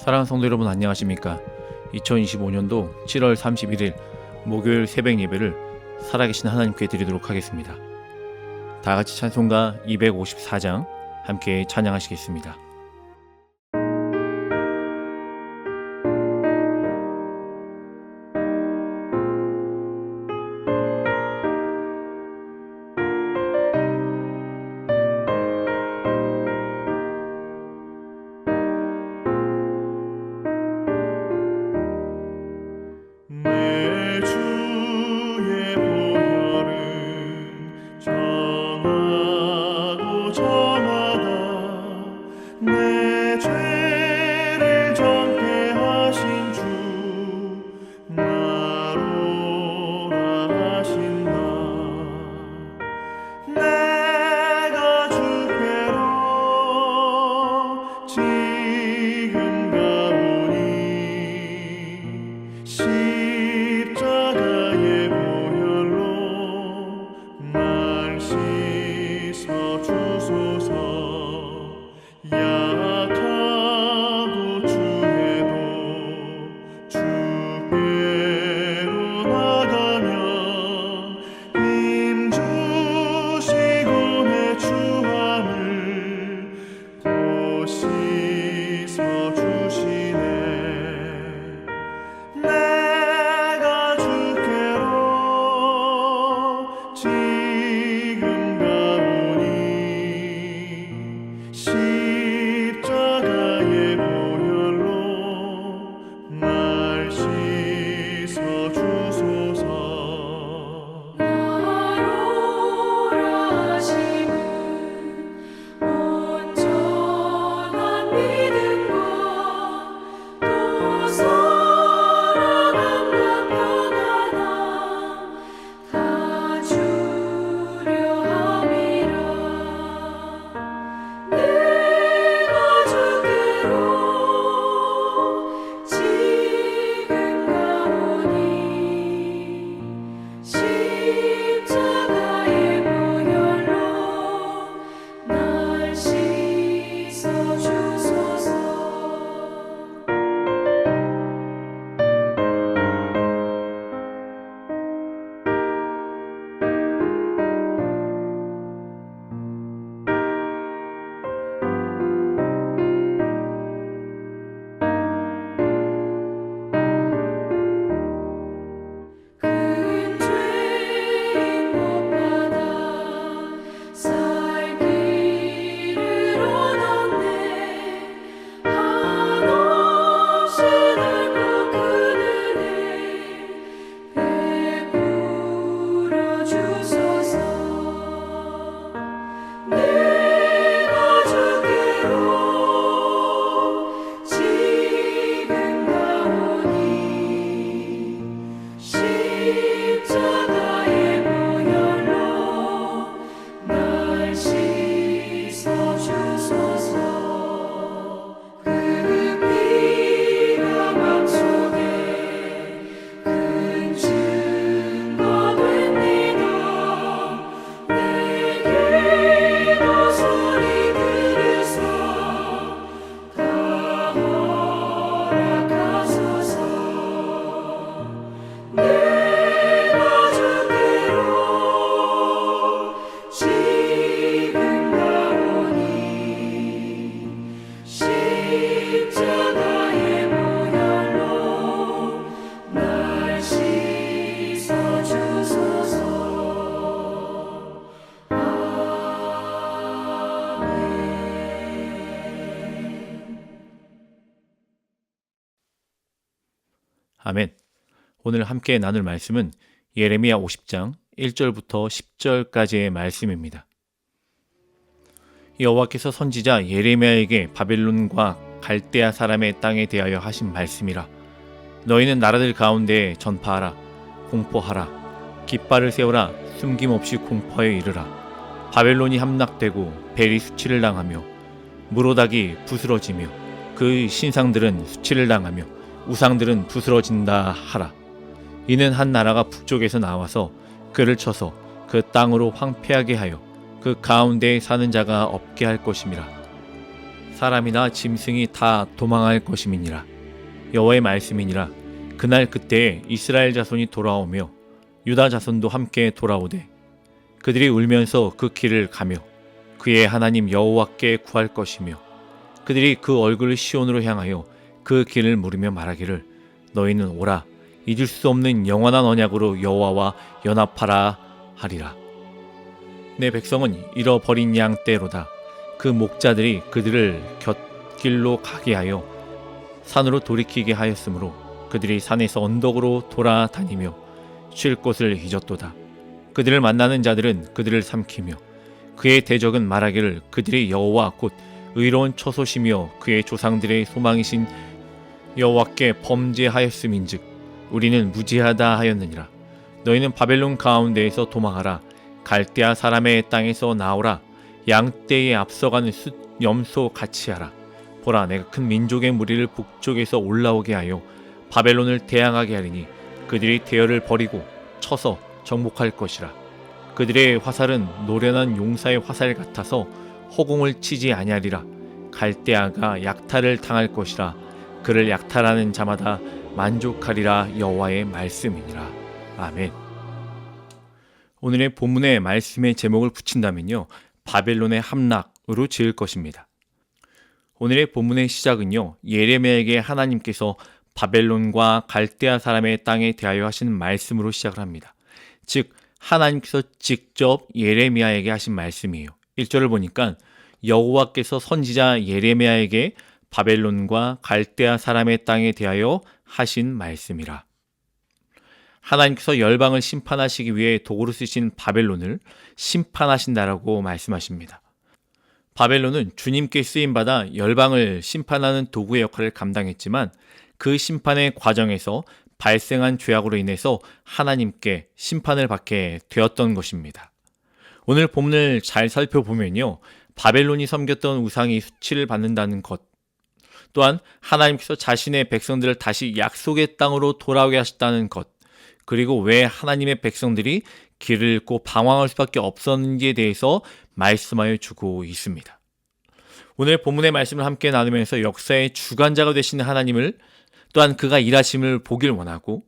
사랑하는 성도 여러분, 안녕하십니까? 2025년도 7월 31일 목요일 새벽 예배를 살아계신 하나님께 드리도록 하겠습니다. 다같이 찬송가 254장 함께 찬양하시겠습니다. 아멘. 오늘 함께 나눌 말씀은 예레미야 50장 1절부터 10절까지의 말씀입니다. 여호와께서 선지자 예레미야에게 바벨론과 갈대아 사람의 땅에 대하여 하신 말씀이라. 너희는 나라들 가운데 전파하라. 공포하라. 깃발을 세우라. 숨김없이 공포에 이르라. 바벨론이 함락되고 벨이 수치를 당하며 무로닥이 부스러지며 그의 신상들은 수치를 당하며 우상들은 부스러진다 하라. 이는 한 나라가 북쪽에서 나와서 그를 쳐서 그 땅으로 황폐하게 하여 그 가운데에 사는 자가 없게 할 것임이라. 사람이나 짐승이 다 도망할 것임이니라. 여호와의 말씀이니라. 그날 그때에 이스라엘 자손이 돌아오며 유다 자손도 함께 돌아오되 그들이 울면서 그 길을 가며 그의 하나님 여호와께 구할 것이며 그들이 그 얼굴을 시온으로 향하여 그 길을 물으며 말하기를 너희는 오라 잊을 수 없는 영원한 언약으로 여호와와 연합하라 하리라. 내 백성은 잃어버린 양 떼로다. 그 목자들이 그들을 곁길로 가게 하여 산으로 돌이키게 하였으므로 그들이 산에서 언덕으로 돌아다니며 쉴 곳을 잊었도다. 그들을 만나는 자들은 그들을 삼키며 그의 대적은 말하기를 그들이 여호와 곧 의로운 처소시며 그의 조상들의 소망이신 여호와께 범죄하였음인즉 우리는 무지하다 하였느니라. 너희는 바벨론 가운데에서 도망하라. 갈대아 사람의 땅에서 나오라. 양떼에 앞서가는 숫 염소 같이 하라. 보라 내가 큰 민족의 무리를 북쪽에서 올라오게 하여 바벨론을 대항하게 하리니 그들이 대열을 버리고 쳐서 정복할 것이라. 그들의 화살은 노련한 용사의 화살 같아서 허공을 치지 아니하리라. 갈대아가 약탈을 당할 것이라. 그를 약탈하는 자마다 만족하리라. 여호와의 말씀이니라. 아멘. 오늘의 본문의 말씀의 제목을 붙인다면요, 바벨론의 함락으로 지을 것입니다. 오늘의 본문의 시작은요, 예레미야에게 하나님께서 바벨론과 갈대아 사람의 땅에 대하여 하시는 말씀으로 시작을 합니다. 즉 하나님께서 직접 예레미야에게 하신 말씀이에요. 1절을 보니까 여호와께서 선지자 예레미야에게 바벨론과 갈대아 사람의 땅에 대하여 하신 말씀이라. 하나님께서 열방을 심판하시기 위해 도구로 쓰신 바벨론을 심판하신다라고 말씀하십니다. 바벨론은 주님께 쓰임받아 열방을 심판하는 도구의 역할을 감당했지만 그 심판의 과정에서 발생한 죄악으로 인해서 하나님께 심판을 받게 되었던 것입니다. 오늘 본문을 잘 살펴보면요, 바벨론이 섬겼던 우상이 수치를 받는다는 것, 또한 하나님께서 자신의 백성들을 다시 약속의 땅으로 돌아오게 하셨다는 것, 그리고 왜 하나님의 백성들이 길을 잃고 방황할 수밖에 없었는지에 대해서 말씀하여 주고 있습니다. 오늘 본문의 말씀을 함께 나누면서 역사의 주관자가 되시는 하나님을, 또한 그가 일하심을 보길 원하고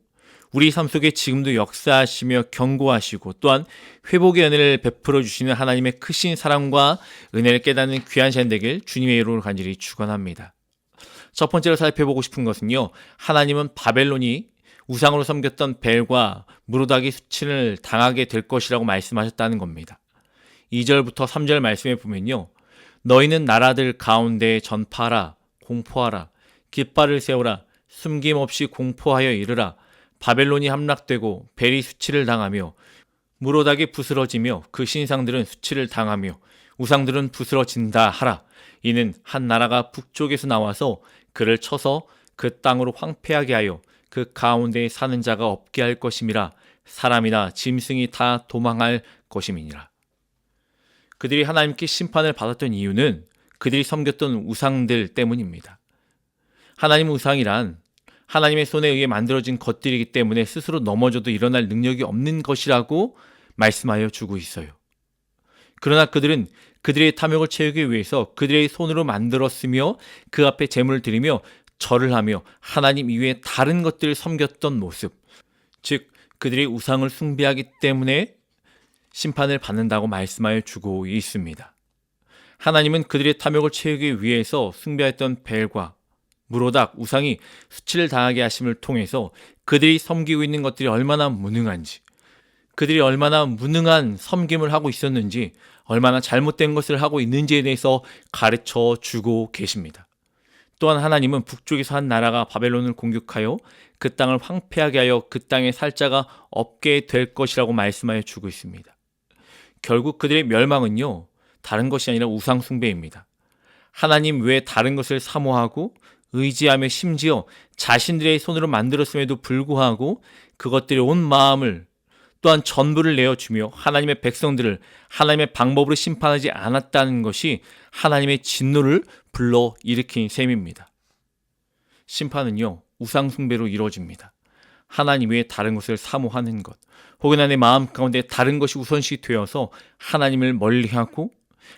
우리 삶 속에 지금도 역사하시며 경고하시고 또한 회복의 은혜를 베풀어 주시는 하나님의 크신 사랑과 은혜를 깨닫는 귀한 시간 되길 주님의 이름으로 간절히 축원합니다. 첫 번째로 살펴보고 싶은 것은요, 하나님은 바벨론이 우상으로 섬겼던 벨과 무로닥이 수치를 당하게 될 것이라고 말씀하셨다는 겁니다. 2절부터 3절 말씀에 보면요, 너희는 나라들 가운데 전파하라, 공포하라, 깃발을 세우라, 숨김없이 공포하여 이르라. 바벨론이 함락되고 벨이 수치를 당하며 무로닥이 부스러지며 그 신상들은 수치를 당하며 우상들은 부스러진다 하라. 이는 한 나라가 북쪽에서 나와서 그를 쳐서 그 땅으로 황폐하게 하여 그 가운데에 사는 자가 없게 할 것임이라. 사람이나 짐승이 다 도망할 것임이니라. 그들이 하나님께 심판을 받았던 이유는 그들이 섬겼던 우상들 때문입니다. 하나님 우상이란 하나님의 손에 의해 만들어진 것들이기 때문에 스스로 넘어져도 일어날 능력이 없는 것이라고 말씀하여 주고 있어요. 그러나 그들은 그들의 탐욕을 채우기 위해서 그들의 손으로 만들었으며 그 앞에 제물을 드리며 절을 하며 하나님 이외에 다른 것들을 섬겼던 모습, 즉 그들이 우상을 숭배하기 때문에 심판을 받는다고 말씀하여 주고 있습니다. 하나님은 그들의 탐욕을 채우기 위해서 숭배했던 벨과 무로닥, 우상이 수치를 당하게 하심을 통해서 그들이 섬기고 있는 것들이 얼마나 무능한지, 그들이 얼마나 무능한 섬김을 하고 있었는지, 얼마나 잘못된 것을 하고 있는지에 대해서 가르쳐 주고 계십니다. 또한 하나님은 북쪽에서 한 나라가 바벨론을 공격하여 그 땅을 황폐하게 하여 그 땅에 살 자가 없게 될 것이라고 말씀하여 주고 있습니다. 결국 그들의 멸망은요, 다른 것이 아니라 우상 숭배입니다. 하나님 외에 다른 것을 사모하고 의지하며 심지어 자신들의 손으로 만들었음에도 불구하고 그것들의 온 마음을 또한 전부를 내어주며 하나님의 백성들을 하나님의 방법으로 심판하지 않았다는 것이 하나님의 진노를 불러일으킨 셈입니다. 심판은요, 우상 숭배로 이루어집니다. 하나님 외에 다른 것을 사모하는 것, 혹은 내 마음 가운데 다른 것이 우선시 되어서 하나님을 멀리하고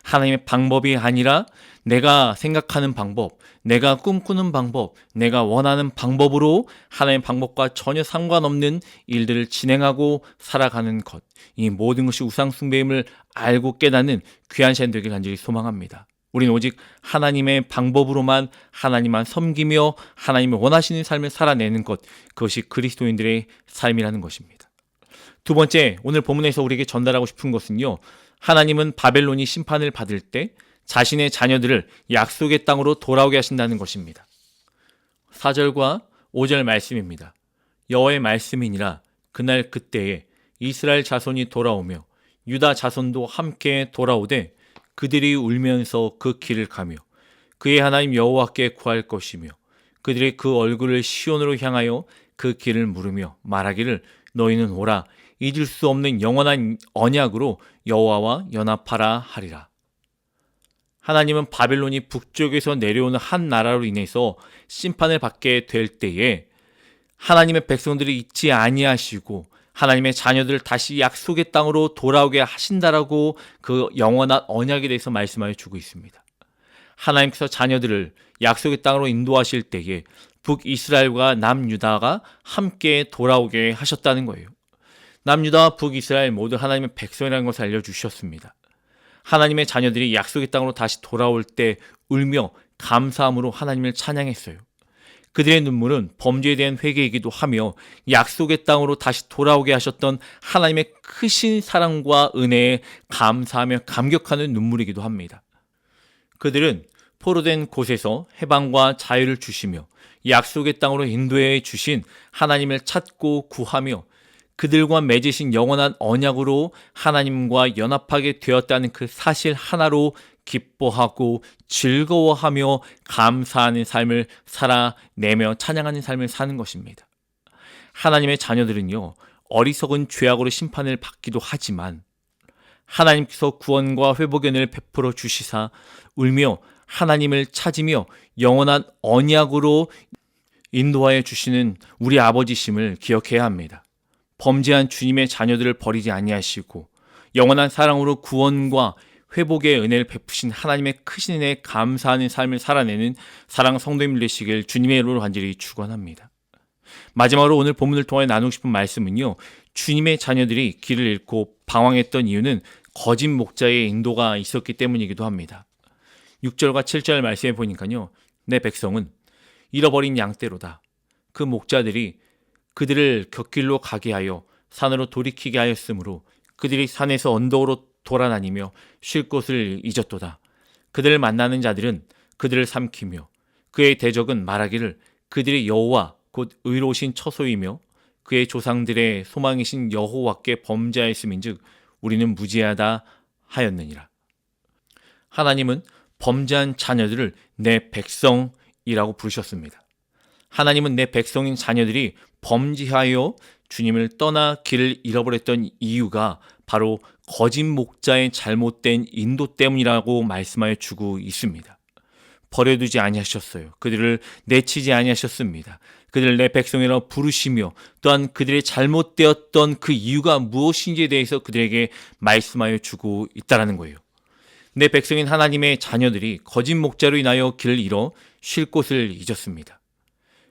하나님의 방법이 아니라 내가 생각하는 방법, 내가 꿈꾸는 방법, 내가 원하는 방법으로 하나님의 방법과 전혀 상관없는 일들을 진행하고 살아가는 것, 이 모든 것이 우상 숭배임을 알고 깨닫는 귀한 시간 되길 간절히 소망합니다. 우리는 오직 하나님의 방법으로만 하나님만 섬기며 하나님이 원하시는 삶을 살아내는 것, 그것이 그리스도인들의 삶이라는 것입니다. 두 번째, 오늘 본문에서 우리에게 전달하고 싶은 것은요, 하나님은 바벨론이 심판을 받을 때 자신의 자녀들을 약속의 땅으로 돌아오게 하신다는 것입니다. 4절과 5절 말씀입니다. 여호와의 말씀이니라 그날 그때에 이스라엘 자손이 돌아오며 유다 자손도 함께 돌아오되 그들이 울면서 그 길을 가며 그의 하나님 여호와께 구할 것이며 그들의 그 얼굴을 시온으로 향하여 그 길을 물으며 말하기를 너희는 오라 잊을 수 없는 영원한 언약으로 여호와와 연합하라 하리라. 하나님은 바벨론이 북쪽에서 내려오는 한 나라로 인해서 심판을 받게 될 때에 하나님의 백성들을 잊지 아니하시고 하나님의 자녀들을 다시 약속의 땅으로 돌아오게 하신다라고 그 영원한 언약에 대해서 말씀하여 주고 있습니다. 하나님께서 자녀들을 약속의 땅으로 인도하실 때에 북이스라엘과 남유다가 함께 돌아오게 하셨다는 거예요. 남유다와 북이스라엘 모두 하나님의 백성이라는 것을 알려주셨습니다. 하나님의 자녀들이 약속의 땅으로 다시 돌아올 때 울며 감사함으로 하나님을 찬양했어요. 그들의 눈물은 범죄에 대한 회개이기도 하며 약속의 땅으로 다시 돌아오게 하셨던 하나님의 크신 사랑과 은혜에 감사하며 감격하는 눈물이기도 합니다. 그들은 포로된 곳에서 해방과 자유를 주시며 약속의 땅으로 인도해 주신 하나님을 찾고 구하며 그들과 맺으신 영원한 언약으로 하나님과 연합하게 되었다는 그 사실 하나로 기뻐하고 즐거워하며 감사하는 삶을 살아내며 찬양하는 삶을 사는 것입니다. 하나님의 자녀들은요, 어리석은 죄악으로 심판을 받기도 하지만 하나님께서 구원과 회복의 은혜를 베풀어 주시사 울며 하나님을 찾으며 영원한 언약으로 인도하여 주시는 우리 아버지심을 기억해야 합니다. 범죄한 주님의 자녀들을 버리지 아니하시고 영원한 사랑으로 구원과 회복의 은혜를 베푸신 하나님의 크신 은혜에 감사하는 삶을 살아내는 사랑 성도님들 되시길 주님의 이름으로 간절히 축원합니다. 마지막으로 오늘 본문을 통해 나누고 싶은 말씀은요, 주님의 자녀들이 길을 잃고 방황했던 이유는 거짓 목자의 인도가 있었기 때문이기도 합니다. 6절과 7절 말씀해 보니까요, 내 백성은 잃어버린 양떼로다. 그 목자들이 그들을 곁길로 가게 하여 산으로 돌이키게 하였으므로 그들이 산에서 언덕으로 돌아다니며 쉴 곳을 잊었도다. 그들을 만나는 자들은 그들을 삼키며 그의 대적은 말하기를 그들이 여호와 곧 의로우신 처소이며 그의 조상들의 소망이신 여호와께 범죄하였음인즉 우리는 무지하다 하였느니라. 하나님은 범죄한 자녀들을 내 백성이라고 부르셨습니다. 하나님은 내 백성인 자녀들이 범죄하여 주님을 떠나 길을 잃어버렸던 이유가 바로 거짓 목자의 잘못된 인도 때문이라고 말씀하여 주고 있습니다. 버려두지 아니하셨어요. 그들을 내치지 아니하셨습니다. 그들을 내 백성이라고 부르시며 또한 그들의 잘못되었던 그 이유가 무엇인지에 대해서 그들에게 말씀하여 주고 있다는 거예요. 내 백성인 하나님의 자녀들이 거짓 목자로 인하여 길을 잃어 쉴 곳을 잊었습니다.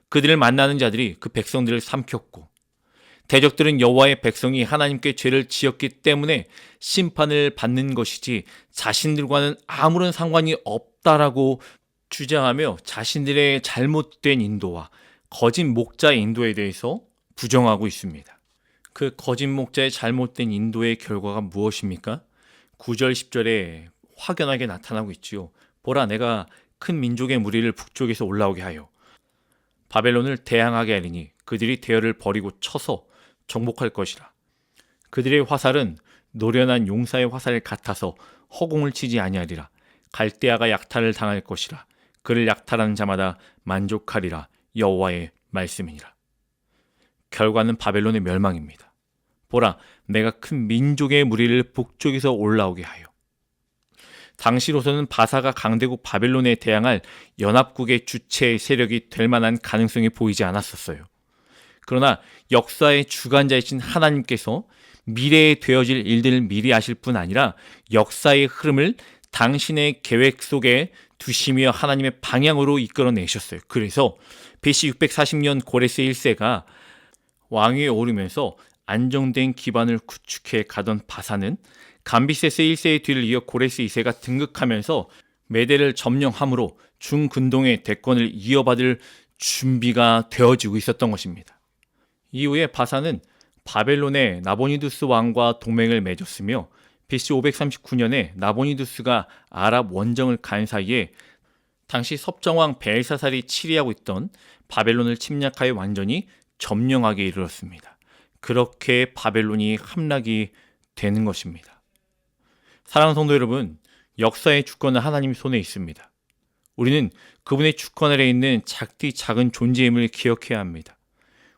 그들을 만나는 자들이 그 백성들을 삼켰고 대적들은 여호와의 백성이 하나님께 죄를 지었기 때문에 심판을 받는 것이지 자신들과는 아무런 상관이 없다라고 주장하며 자신들의 잘못된 인도와 거짓 목자의 인도에 대해서 부정하고 있습니다. 그 거짓 목자의 잘못된 인도의 결과가 무엇입니까? 9절 10절에 확연하게 나타나고 있지요. 보라, 내가 큰 민족의 무리를 북쪽에서 올라오게 하여 바벨론을 대항하게 하리니 그들이 대열을 버리고 쳐서 정복할 것이라. 그들의 화살은 노련한 용사의 화살 같아서 허공을 치지 아니하리라. 갈대아가 약탈을 당할 것이라. 그를 약탈하는 자마다 만족하리라. 여호와의 말씀이니라. 결과는 바벨론의 멸망입니다. 보라, 내가 큰 민족의 무리를 북쪽에서 올라오게 하여. 당시로서는 바사가 강대국 바벨론에 대항할 연합국의 주체 세력이 될 만한 가능성이 보이지 않았었어요. 그러나 역사의 주관자이신 하나님께서 미래에 되어질 일들을 미리 아실 뿐 아니라 역사의 흐름을 당신의 계획 속에 두시며 하나님의 방향으로 이끌어내셨어요. 그래서 BC 640년 고레스 1세가 왕위에 오르면서 안정된 기반을 구축해 가던 바사는 감비세스 1세의 뒤를 이어 고레스 2세가 등극하면서 메대를 점령함으로 중근동의 대권을 이어받을 준비가 되어지고 있었던 것입니다. 이후에 바사는 바벨론의 나보니두스 왕과 동맹을 맺었으며 BC 539년에 나보니두스가 아랍 원정을 간 사이에 당시 섭정왕 벨사살이 치리하고 있던 바벨론을 침략하여 완전히 점령하게 이르렀습니다. 그렇게 바벨론이 함락이 되는 것입니다. 사랑하는 성도 여러분, 역사의 주권은 하나님 손에 있습니다. 우리는 그분의 주권 아래에 있는 작디 작은 존재임을 기억해야 합니다.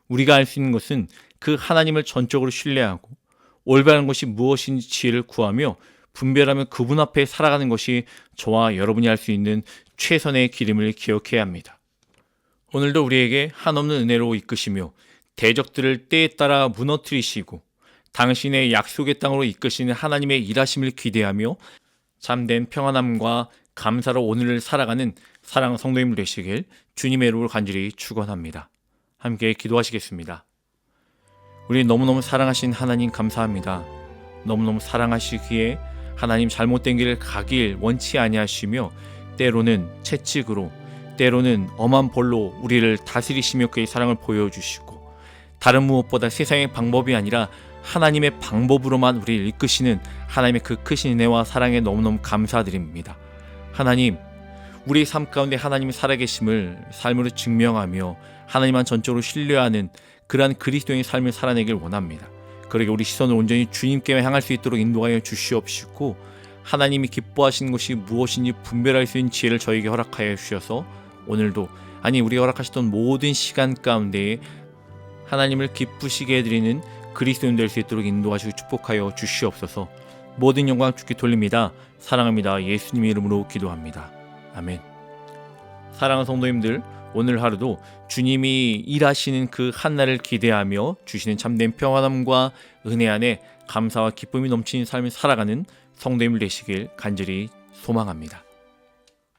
우리가 할 수 있는 것은 그 하나님을 전적으로 신뢰하고 올바른 것이 무엇인지 지혜를 구하며 분별하며 그분 앞에 살아가는 것이 저와 여러분이 할 수 있는 최선의 길임을 기억해야 합니다. 오늘도 우리에게 한없는 은혜로 이끄시며 대적들을 때에 따라 무너뜨리시고 당신의 약속의 땅으로 이끄시는 하나님의 일하심을 기대하며 참된 평안함과 감사로 오늘을 살아가는 사랑하는 성도님들 되시길 주님의 이름으로 간절히 축원합니다. 함께 기도하시겠습니다. 우리 너무너무 사랑하신 하나님 감사합니다. 너무너무 사랑하시기에 하나님 잘못된 길을 가길 원치 아니하시며 때로는 채찍으로 때로는 엄한 볼로 우리를 다스리시며 그의 사랑을 보여주시고 다른 무엇보다 세상의 방법이 아니라 하나님의 방법으로만 우리를 이끄시는 하나님의 그 크신 은혜와 사랑에 너무너무 감사드립니다. 하나님, 우리의 삶 가운데 하나님이 살아계심을 삶으로 증명하며 하나님만 전적으로 신뢰하는 그러한 그리스도의 삶을 살아내길 원합니다. 그러게 우리 시선을 온전히 주님께 향할 수 있도록 인도하여 주시옵시고 하나님이 기뻐하시는 것이 무엇인지 분별할 수 있는 지혜를 저에게 허락하여 주셔서 오늘도 우리가 허락하셨던 모든 시간 가운데에 하나님을 기쁘시게 해드리는 그리스도인 될 수 있도록 인도하시고 축복하여 주시옵소서. 모든 영광 주께 돌립니다. 사랑합니다. 예수님의 이름으로 기도합니다. 아멘. 사랑하는 성도님들, 오늘 하루도 주님이 일하시는 그 한날을 기대하며 주시는 참된 평안함과 은혜 안에 감사와 기쁨이 넘치는 삶을 살아가는 성도님들 되시길 간절히 소망합니다.